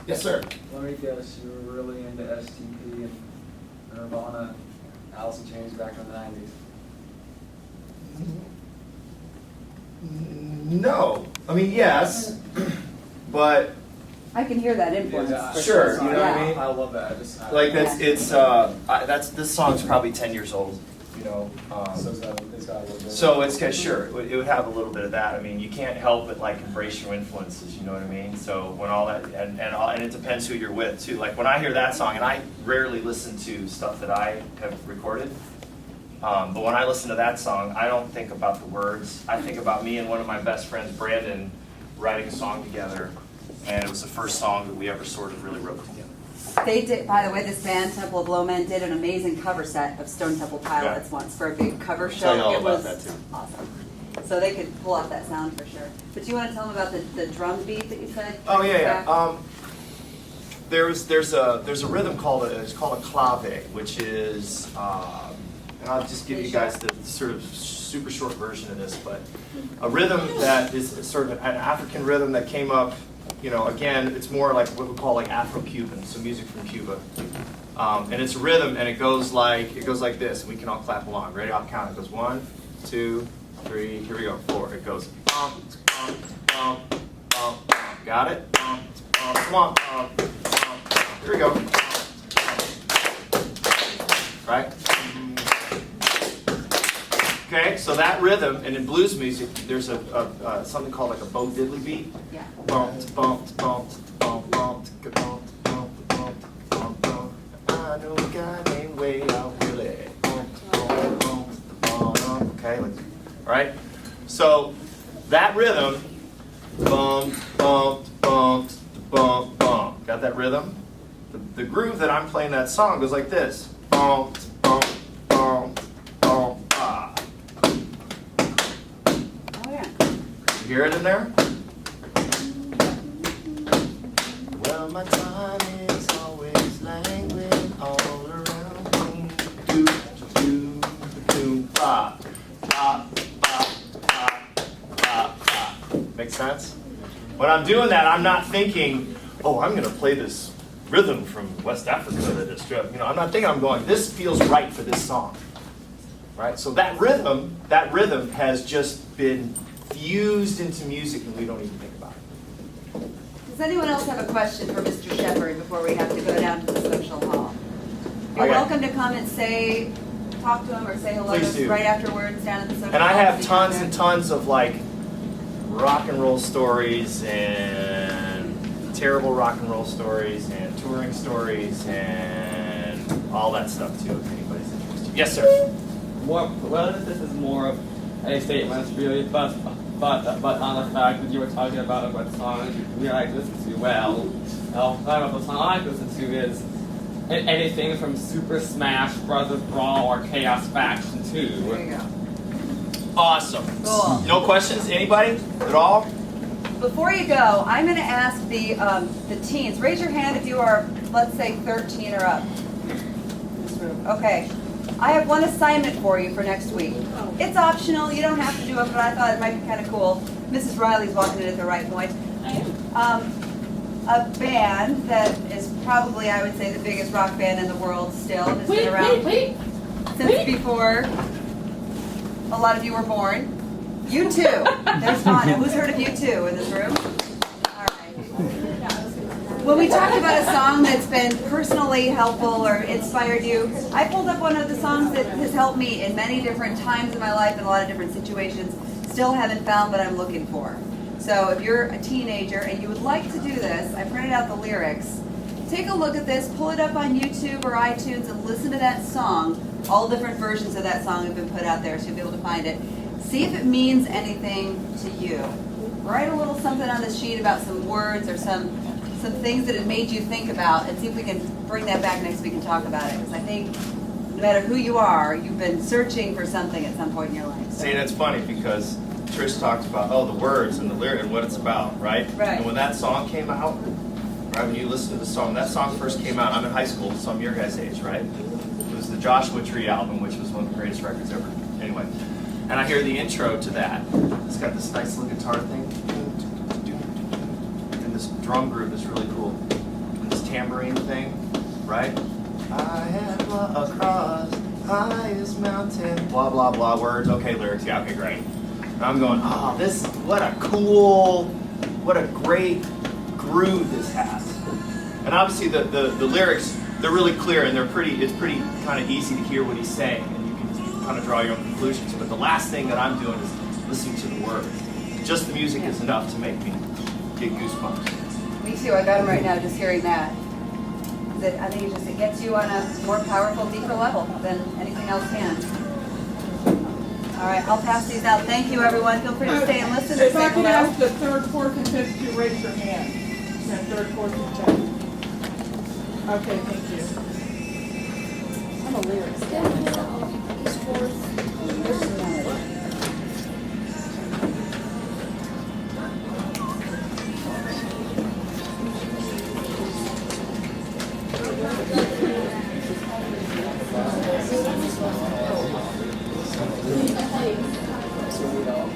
Yes, sir. Let me guess, you were really into STP and Nirvana, Alice in Chains back in the 90s? No. I mean, yes, but I can hear that influence. Yeah, sure, you know what I mean? I love that. Like this song's probably 10 years old, you know. So it's got a little bit. So it's sure, it would have a little bit of that. I mean, you can't help but like embrace your influences, you know what I mean? So when all that, and it depends who you're with too. Like when I hear that song, and I rarely listen to stuff that I have recorded, but when I listen to that song, I don't think about the words. I think about me and one of my best friends, Brandon, writing a song together, and it was the first song that we ever sort of really wrote together. They did, by the way, this band, Temple of Low Men, did an amazing cover set of Stone Temple Pilots once for a big cover show. Tell you all it about was that, too. awesome. So they could pull off that sound for sure. But you want to tell them about the drum beat that you said? Oh yeah. There's a rhythm called a clave, which is and I'll just give you guys the sort of super short version of this, but a rhythm that is sort of an African rhythm that came up. You know, again, it's more like what we call like Afro-Cuban, so music from Cuba, and it's a rhythm, and it goes like this, and we can all clap along. Ready? I'll count. It goes 1, 2, 3. Here we go. 4. It goes bump, bump, bump, bump. Got it? Bump, bump, bump, bump, bump. Here we go. Right? Okay, so that rhythm, and in blues music, there's something called like a Bo Diddley beat. Yeah. Bump, bump, bump, bump, bump, bump, bump, bump, bump, bump. I know a guy named Way Out Willie. Bump, bump, bump, bump. Okay, all right. So that rhythm, bump, bump, bump, bump, bump. Got that rhythm? The groove that I'm playing that song goes like this. Bump, bump, bump, bump, ah. Oh yeah. You hear it in there? Well, my time is always languid all around me. Do, do, do, ba, ba, ba, ba, ba, ba. Make sense? When I'm doing that, I'm not thinking, oh, I'm going to play this rhythm from West Africa that is, you know, I'm not thinking, I'm going, this feels right for this song. Right? So that rhythm has just been fused into music and we don't even think about it. Does anyone else have a question for Mr. Shepherd before we have to go down to the social hall? You're I got- welcome to come and talk to him or say hello Please do. right afterwards down at the social hall. And I have See you tons there. and tons of like rock and roll stories and terrible rock and roll stories and touring stories and all that stuff too, if anybody's interested. Yes, sir. Well, this is more of a statement, really, but on the fact that you were talking about what songs you like to listen to. Well, the song I like to listen to is anything from Super Smash Brothers Brawl or Chaos Faction 2. There you go. Awesome. Cool. No questions? Anybody at all? Before you go, I'm going to ask the teens. Raise your hand if you are, let's say, 13 or up. Okay. I have one assignment for you for next week. It's optional. You don't have to do it, but I thought it might be kind of cool. Mrs. Riley's walking in at the right point. A band that is probably, I would say, the biggest rock band in the world still. Has been around since before a lot of you were born. U2. There's Donna. Who's heard of U2 in this room? All right. When we talked about a song that's been personally helpful or inspired you, I pulled up one of the songs that has helped me in many different times in my life in a lot of different situations. Still haven't found, but I'm looking for. So if you're a teenager and you would like to do this, I printed out the lyrics. Take a look at this, pull it up on YouTube or iTunes and listen to that song. All different versions of that song have been put out there, so you'll be able to find it. See if it means anything to you. Write a little something on the sheet about some words or some things that it made you think about, and see if we can bring that back next week and talk about it. Because I think no matter who you are, you've been searching for something at some point in your life. So. See, and it's funny because Trish talks about, the words and the lyric and what it's about, right? Right. And when that song came out, right, when you listen to the song, that song first came out, I'm in high school, so I'm your guys' age, right? It was the Joshua Tree album, which was one of the greatest records ever. Anyway, and I hear the intro to that. It's got this nice little guitar thing. And this drum groove is really cool. And this tambourine thing, right? I am across highest mountain, blah, blah, blah, words. Okay, lyrics, yeah, okay, great. And I'm going, what a great groove this has. And obviously the lyrics, they're really clear and it's pretty kind of easy to hear what he's saying and you can kind of draw your own conclusions. But the last thing that I'm doing is listening to the words. Just the music is enough to make me get goosebumps. Me too. I got them right now just hearing that. I think it gets you on a more powerful, deeper level than anything else can. All right, I'll pass these out. Thank you, everyone. Feel free to stay and listen. If I could ask the third, fourth, and fifth to raise your hand. The third, fourth, and fifth. Okay, thank you. I'm a lyrics guy myself. So we don't.